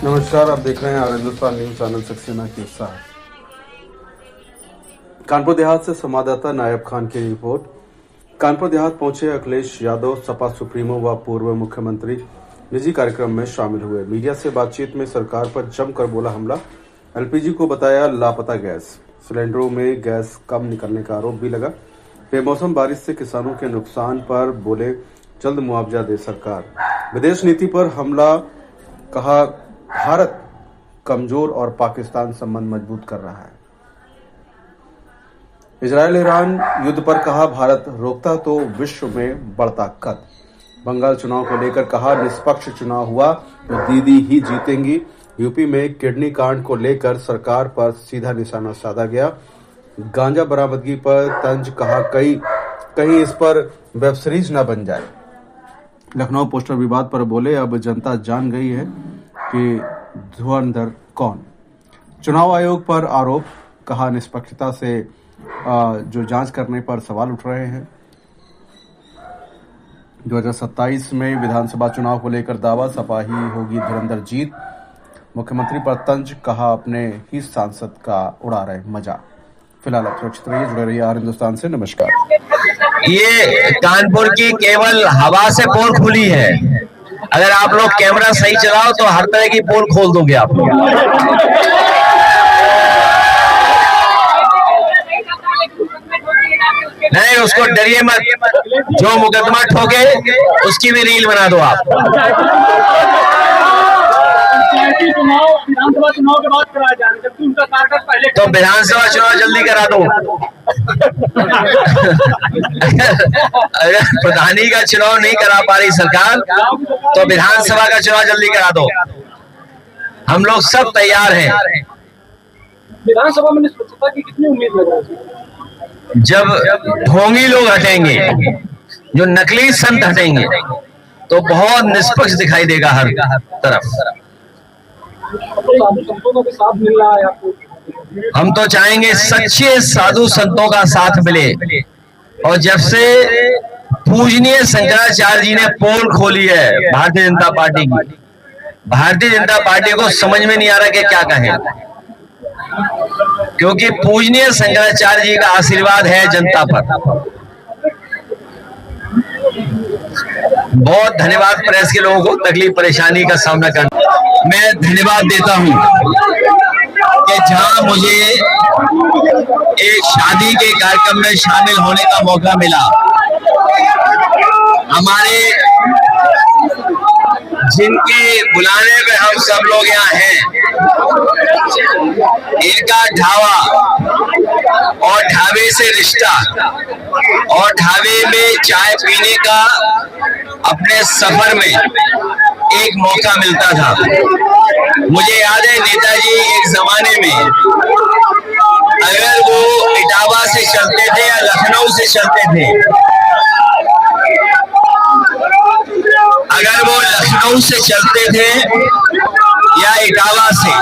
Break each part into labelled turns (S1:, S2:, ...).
S1: नमस्कार, आप देख रहे हैं और हिंदुस्तान न्यूज चैनल सक्सेना के साथ। कानपुर देहात से संवाददाता नायब खान की रिपोर्ट। कानपुर देहात पहुंचे अखिलेश यादव सपा सुप्रीमो व पूर्व मुख्यमंत्री निजी कार्यक्रम में शामिल हुए। मीडिया से बातचीत में सरकार पर जमकर बोला हमला। एलपीजी को बताया लापता गैस। सिलेंडरों में गैस कम निकलने का आरोप भी लगा। बेमौसम बारिश से किसानों के नुकसान पर बोले जल्द मुआवजा दे सरकार। विदेश नीति पर हमला, कहा भारत कमजोर और पाकिस्तान संबंध मजबूत कर रहा है। इजरायल ईरान युद्ध पर कहा भारत रोकता तो विश्व में बढ़ता कद। बंगाल चुनाव को लेकर कहा निष्पक्ष चुनाव हुआ तो दीदी ही जीतेंगी। यूपी में किडनी कांड को लेकर सरकार पर सीधा निशाना साधा गया। गांजा बरामदगी पर तंज, कहा कहीं इस पर वेब सीरीज न बन जाए। लखनऊ पोस्टर विवाद पर बोले अब जनता जान गई है कि धुरंधर कौन। चुनाव आयोग पर आरोप, कहा निष्पक्षता से जो जांच करने पर सवाल उठ रहे हैं। 2027 में विधानसभा चुनाव को लेकर दावा, सपा ही होगी धुरंधर जीत। मुख्यमंत्री पर तंज, कहा अपने ही सांसद का उड़ा रहे मजा। फिलहाल आप सुरक्षित रहिए, जुड़े रहिए आर हिंदुस्तान से। नमस्कार।
S2: ये कानपुर की केवल हवा से पोल खुली है। अगर आप लोग कैमरा सही चलाओ तो हर तरह की पोल खोल दोगे आप लोग। नहीं, उसको डरिए मत, जो मुकदमा ठोके उसकी भी रील बना दो आप।
S3: विधानसभा चुनाव के बाद कराया जाए, जबकि उनका कार्यकाल पहले।
S2: तो विधानसभा चुनाव जल्दी करा दो। अगर प्रधानी का चुनाव नहीं करा पा रही सरकार तो विधानसभा का चुनाव जल्दी करा दो। हम लोग सब तैयार हैं।
S3: विधानसभा में निष्पक्षता की कितनी उम्मीद लग रही है?
S2: जब ढोंगी लोग हटेंगे, जो नकली संत हटेंगे, तो बहुत निष्पक्ष दिखाई देगा हर तरफ।
S3: साधु संतों का भी साथ मिल रहा है आपको?
S2: हम तो चाहेंगे सच्चे साधु संतों का साथ मिले। और जब से पूजनीय शंकराचार्य जी ने पोल खोली है भारतीय जनता पार्टी की, भारतीय जनता पार्टी को समझ में नहीं आ रहा कि क्या कहें, क्योंकि पूजनीय शंकराचार्य जी का आशीर्वाद है जनता पर। बहुत धन्यवाद प्रेस के लोगों को तकलीफ परेशानी का सामना करना। मैं धन्यवाद देता हूं कि जहां मुझे एक शादी के कार्यक्रम में शामिल होने का मौका मिला, हमारे जिनके बुलाने पे हम सब लोग यहाँ हैं, इनका ढाबा और ढाबे से रिश्ता और ढाबे में चाय पीने का अपने सफर में एक मौका मिलता था। मुझे याद है नेताजी एक जमाने में अगर वो इटावा से चलते थे या लखनऊ से चलते थे, अगर वो लखनऊ से चलते थे या इटावा से,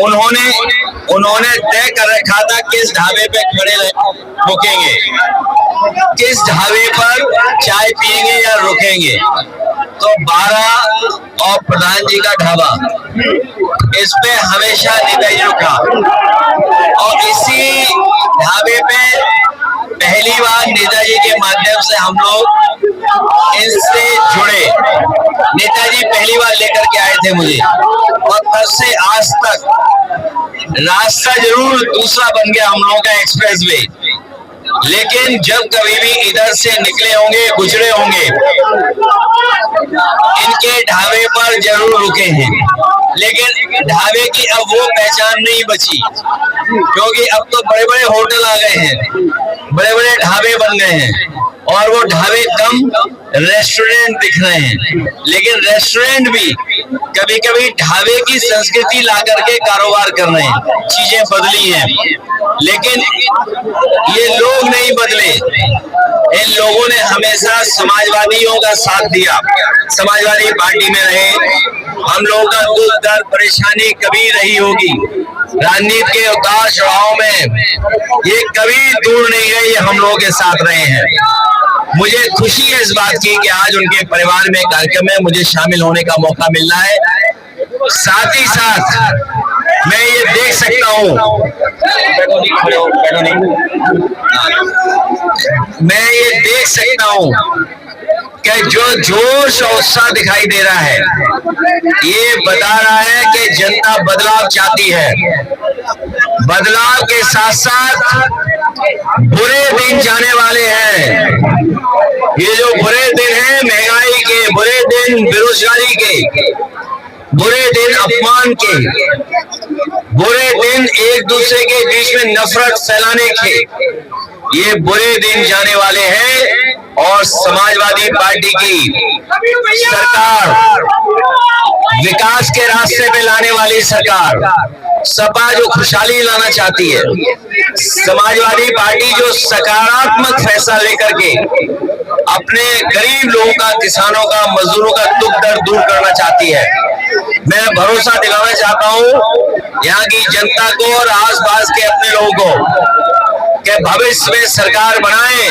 S2: उन्होंने तय कर रखा था किस ढाबे पे खड़े रुकेंगे, किस ढाबे पर चाय पिएंगे या रुकेंगे। तो 12 और प्रधान जी का ढाबा, इस पे हमेशा नेताजी रुका। और इसी ढाबे पे पहली बार नेताजी के माध्यम से हम लोग इनसे जुड़े। नेताजी पहली बार लेकर के आए थे मुझे, और तब से आज तक रास्ता जरूर दूसरा बन गया हम लोगों का, एक्सप्रेस वे, लेकिन जब कभी भी इधर से निकले होंगे, गुजरे होंगे, इनके ढाबे पर जरूर रुके हैं। लेकिन ढाबे की अब वो पहचान नहीं बची, क्योंकि अब तो बड़े बड़े होटल आ गए हैं, बड़े बड़े ढाबे बन गए हैं, और वो ढाबे कम रेस्टोरेंट दिख रहे हैं। लेकिन रेस्टोरेंट भी कभी कभी ढाबे की संस्कृति ला करके कारोबार कर रहे हैं। चीजें बदली हैं, लेकिन ये लोग नहीं बदले। इन लोगों ने हमेशा समाजवादियों का साथ दिया, समाजवादी पार्टी में रहे। हम लोगों का दुख दर्द परेशानी कभी रही होगी, राजनीति के उतार चढ़ाव में ये कभी दूर नहीं गए, ये हम लोगों के साथ रहे हैं। मुझे खुशी है इस बात की कि आज उनके परिवार में कार्यक्रम में मुझे शामिल होने का मौका मिल रहा है। साथ ही साथ मैं ये देख सकता हूँ, मैं ये देख सकता हूँ कि जो जोश और उत्साह दिखाई दे रहा है, ये बता रहा है कि जनता बदलाव चाहती है। बदलाव के साथ साथ बुरे दिन जाने वाले हैं। ये जो बुरे दिन हैं, महंगाई के बुरे दिन, बेरोजगारी के बुरे दिन, अपमान के बुरे दिन, एक दूसरे के बीच में नफरत फैलाने के, ये बुरे दिन जाने वाले हैं। और समाजवादी पार्टी की सरकार, विकास के रास्ते पे लाने वाली सरकार, सपा जो खुशहाली लाना चाहती है, समाजवादी पार्टी जो सकारात्मक फैसला लेकर के अपने गरीब लोगों का, किसानों का, मजदूरों का दुख दर्द दूर करना चाहती है। मैं भरोसा दिलाना चाहता हूं यहाँ की जनता को और आसपास के अपने लोगों को कि भविष्य में सरकार बनाएं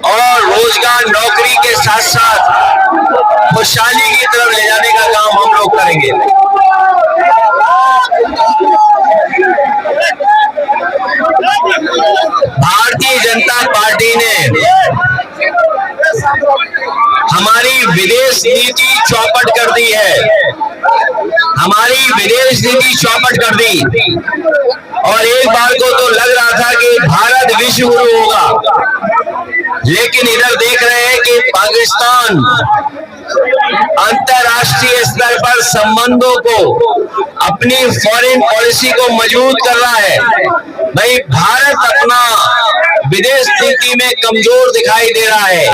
S2: और रोजगार, नौकरी के साथ साथ खुशहाली की तरफ ले जाने का काम हम लोग करेंगे। भारतीय जनता पार्टी ने हमारी विदेश नीति चौपट कर दी है, हमारी विदेश नीति चौपट कर दी। और एक बार को तो लग रहा था कि भारत विश्व गुरु होगा, लेकिन इधर देख रहे हैं कि पाकिस्तान अंतरराष्ट्रीय स्तर पर संबंधों को, अपनी फॉरेन पॉलिसी को मजबूत कर रहा है। भाई, भारत अपना विदेश नीति में कमजोर दिखाई दे रहा है,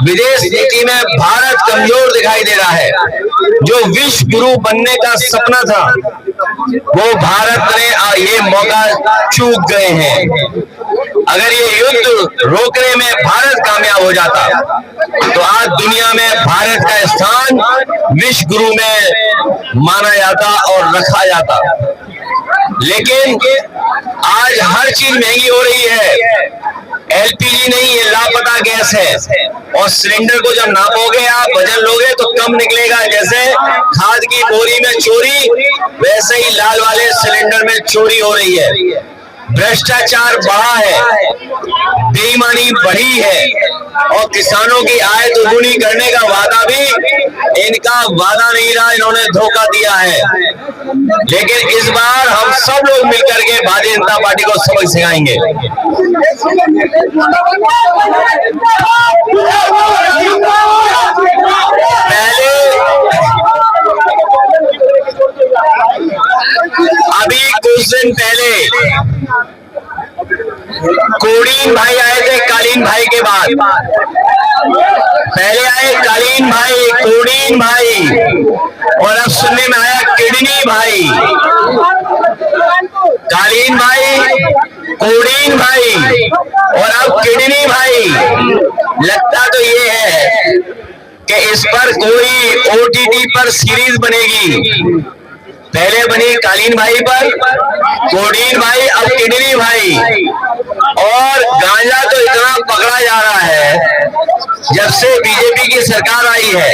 S2: विदेश नीति में भारत कमजोर दिखाई दे रहा है। जो विश्व गुरु बनने का सपना था, वो भारत ने ये मौका चूक गए हैं। अगर ये युद्ध रोकने में भारत कामयाब हो जाता तो आज दुनिया में भारत का स्थान विश्व गुरु में माना जाता और रखा जाता। लेकिन आज हर चीज महंगी हो रही है। एलपीजी नहीं, ये लापता गैस है। और सिलेंडर को जब नापोगे, आप वजन लोगे तो कम निकलेगा। जैसे खाद की बोरी में चोरी, वैसे ही लाल वाले सिलेंडर में चोरी हो रही है। भ्रष्टाचार बढ़ा है, बेईमानी बढ़ी है, और किसानों की आय दोगुनी करने का वादा भी इनका वादा नहीं रहा, इन्होंने धोखा दिया है। लेकिन इस बार हम सब लोग मिलकर के भारतीय जनता पार्टी को सबक सिखाएंगे। अभी कुछ दिन पहले कोडीन भाई आए थे, कालीन भाई के बाद। पहले आए कालीन भाई, कोडीन भाई, और अब सुनने में आया किडनी भाई। कालीन भाई, कोडीन भाई और अब किडनी भाई। लगता तो ये है कि इस पर कोई ओटीटी पर सीरीज बनेगी। पहले बनी कालीन भाई पर, कोडीन भाई, अब किडनी भाई। और गांजा तो इतना पकड़ा जा रहा है जब से बीजेपी की सरकार आई है।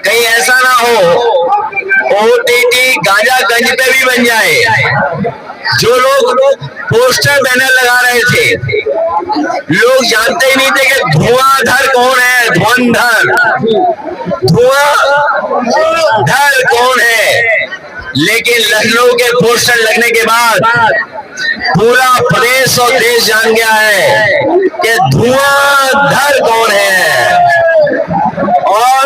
S2: कहीं ऐसा ना हो ओटीटी गांजा गंज पे भी बन जाए। जो लोग पोस्टर बैनर लगा रहे थे, लोग जानते ही नहीं थे कि धुआंधर कौन है, धुआंधर कौन है। लेकिन लखनऊ के पोस्टर लगने के बाद पूरा प्रदेश और देश जान गया है कि धुआंधर कौन है। और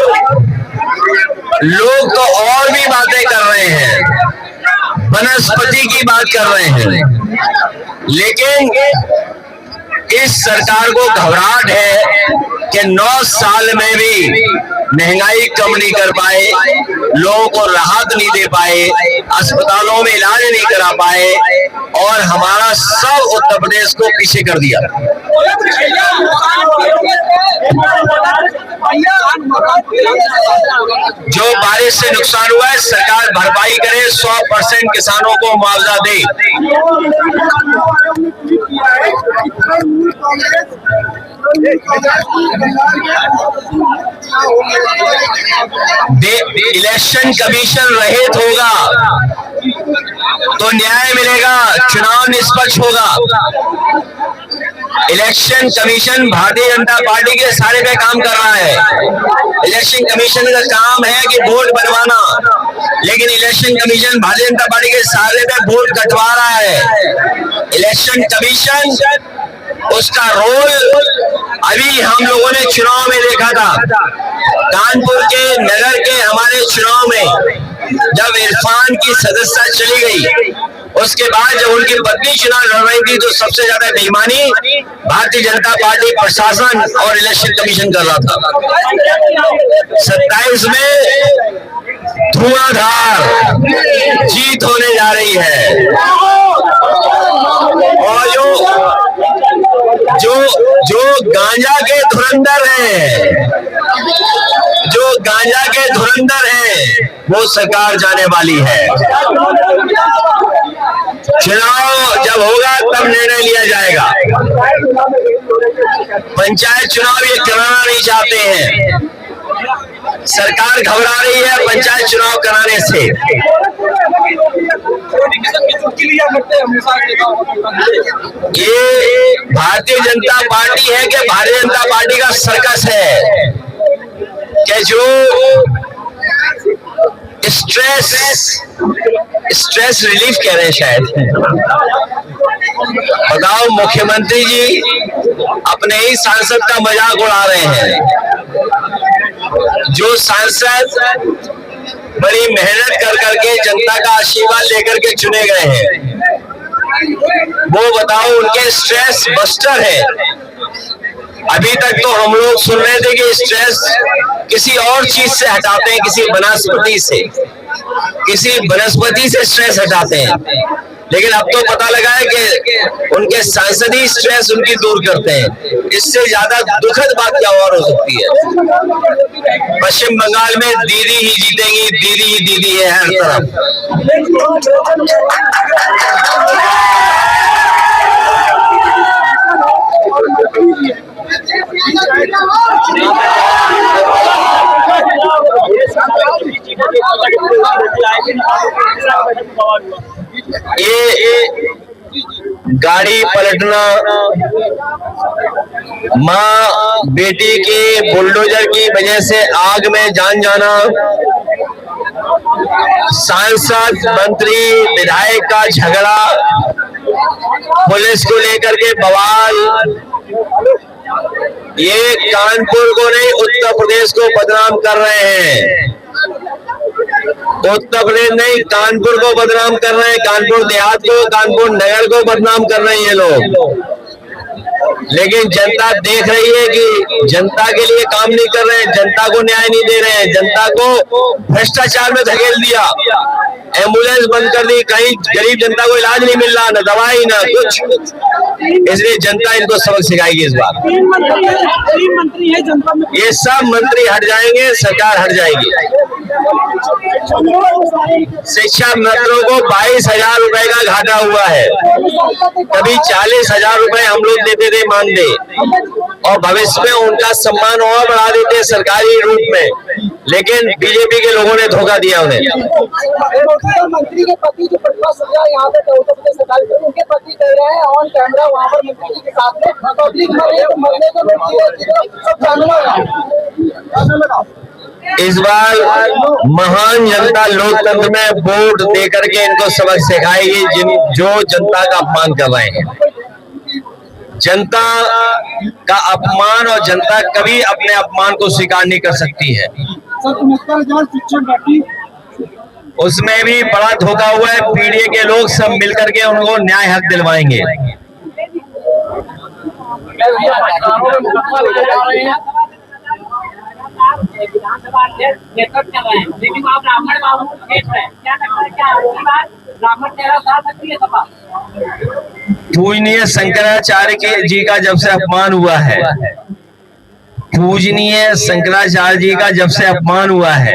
S2: लोग तो और भी बातें कर रहे हैं, वनस्पति की बात कर रहे हैं। लेकिन इस सरकार को घबराहट है कि 9 साल में भी महंगाई कम नहीं कर पाए, लोगों को राहत नहीं दे पाए, अस्पतालों में इलाज नहीं करा पाए, और हमारा सब उत्तर प्रदेश को पीछे कर दिया। जो बारिश से नुकसान हुआ है, सरकार भरपाई करे, 100% किसानों को मुआवजा दे। इलेक्शन कमीशन रहित होगा तो न्याय मिलेगा, चुनाव निष्पक्ष होगा। Election commission Bharatiya Janata party के सारे पे काम कर रहा है। इलेक्शन कमीशन का काम है कि वोट बनवाना, लेकिन election commission Bharatiya Janata party के सारे पे वोट कटवा रहा है। इलेक्शन कमीशन उसका रोल अभी हम लोगों ने चुनाव में देखा था। कानपुर के नगर के हमारे चुनाव में जब इरफान की सदस्यता चली गई, उसके बाद जब उनकी पत्नी चुनाव लड़ रही थी तो सबसे ज्यादा बेईमानी भारतीय जनता पार्टी प्रशासन और इलेक्शन कमीशन कर रहा था। 27 में धुआंधार जीत होने जा रही है और जो गांजा के धुरंधर हैं, जो गांजा के धुरंधर हैं, वो सरकार जाने वाली है। चुनाव जब होगा तब निर्णय लिया जाएगा। पंचायत चुनाव ये कराना नहीं चाहते हैं, सरकार घबरा रही है पंचायत चुनाव कराने से। ये भारतीय जनता पार्टी है कि भारतीय जनता पार्टी का सर्कस है कि जो स्ट्रेस रिलीफ कह रहे हैं शायद। बताओ, मुख्यमंत्री जी अपने ही सांसद का मजाक उड़ा रहे हैं। जो सांसद बड़ी मेहनत कर करके जनता का आशीर्वाद लेकर के चुने गए हैं, वो बताओ उनके स्ट्रेस बस्टर है। अभी तक तो हम लोग सुन रहे थे कि स्ट्रेस किसी और चीज से हटाते हैं, किसी वनस्पति से स्ट्रेस हटाते हैं, लेकिन अब तो पता लगा है कि उनके सांसद ही स्ट्रेस उनकी दूर करते हैं। इससे ज्यादा दुखद बात क्या और हो सकती है। पश्चिम बंगाल में दीदी ही जीतेंगी, दीदी ही दीदी है हर तरफ। ये गाड़ी पलटना, माँ बेटी के बुलडोजर की वजह से आग में जान जाना, सांसद मंत्री विधायक का झगड़ा, पुलिस को लेकर के बवाल, ये कानपुर को नहीं उत्तर प्रदेश को बदनाम कर रहे हैं। उत्तर प्रदेश नहीं, कानपुर को बदनाम कर रहे हैं, कानपुर देहात को, कानपुर नगर को बदनाम कर रहे हैं ये लोग। लेकिन जनता देख रही है कि जनता के लिए काम नहीं कर रहे हैं, जनता को न्याय नहीं दे रहे हैं, जनता को भ्रष्टाचार में धकेल दिया, एम्बुलेंस बंद कर दी, कहीं गरीब जनता को इलाज नहीं मिल रहा, न दवाई न कुछ। इसलिए जनता इनको सबक सिखाएगी इस बार। ये सब मंत्री हट जाएंगे, सरकार हट जाएगी। शिक्षा मित्रों को 22,000 रुपए का घाटा हुआ है। कभी 40,000 रुपए हम लोग देते थे मानदेय, और भविष्य में उनका सम्मान और बढ़ा देते सरकारी रूप में, लेकिन बीजेपी के लोगों ने धोखा दिया उन्हें।
S4: मंत्री के पति जो पटवा सजा यहाँ पे उत्तर प्रदेश सरकार के, उनके पति कह रहे हैं ऑन कैमरा वहाँ पर मंत्री जी के साथ में पब्लिक मरने को।
S2: इस बार महान जनता लोकतंत्र में वोट दे करके इनको सबक सिखाएगी जो जनता का अपमान कर रहे हैं। जनता का अपमान, और जनता कभी अपने अपमान को स्वीकार नहीं कर सकती है। उसमें भी बड़ा धोखा हुआ है। पीडीए के लोग सब मिलकर के उनको न्याय हक दिलवाएंगे। पूजनीय शंकराचार्य जी का जब से अपमान हुआ है, पूजनीय शंकराचार्य जी का जब से अपमान हुआ है,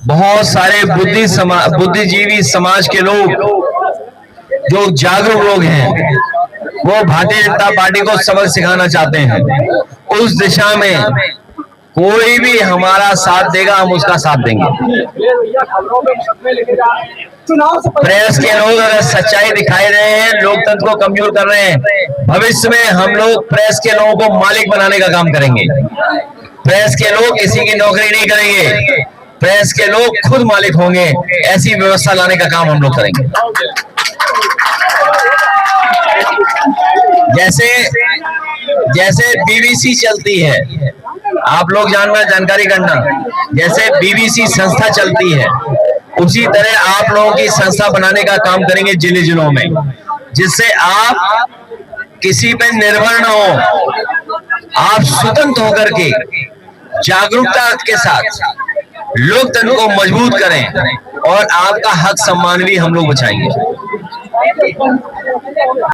S2: बहुत सारे बुद्धिजीवी समाज के लोग जो जागरूक लोग हैं, वो भारतीय जनता पार्टी को सबक सिखाना चाहते हैं। उस दिशा में कोई भी हमारा साथ देगा, हम उसका साथ देंगे। प्रेस के लोग अगर सच्चाई दिखाई रहे हैं, लोकतंत्र को कमजोर कर रहे हैं, भविष्य में हम लोग प्रेस के लोगों को मालिक बनाने का काम करेंगे। प्रेस के लोग किसी की नौकरी नहीं करेंगे, प्रेस के लोग खुद मालिक होंगे। ऐसी व्यवस्था लाने का काम हम लोग करेंगे। जैसे बीबीसी चलती है, आप लोग जानकारी करना, जैसे बीबीसी संस्था चलती है, उसी तरह आप लोगों की संस्था बनाने का काम करेंगे जिलों में, जिससे आप किसी पे निर्भर न हो, आप स्वतंत्र होकर के जागरूकता के साथ लोकतंत्र को मजबूत करें और आपका हक सम्मान भी हम लोग बचाएंगे।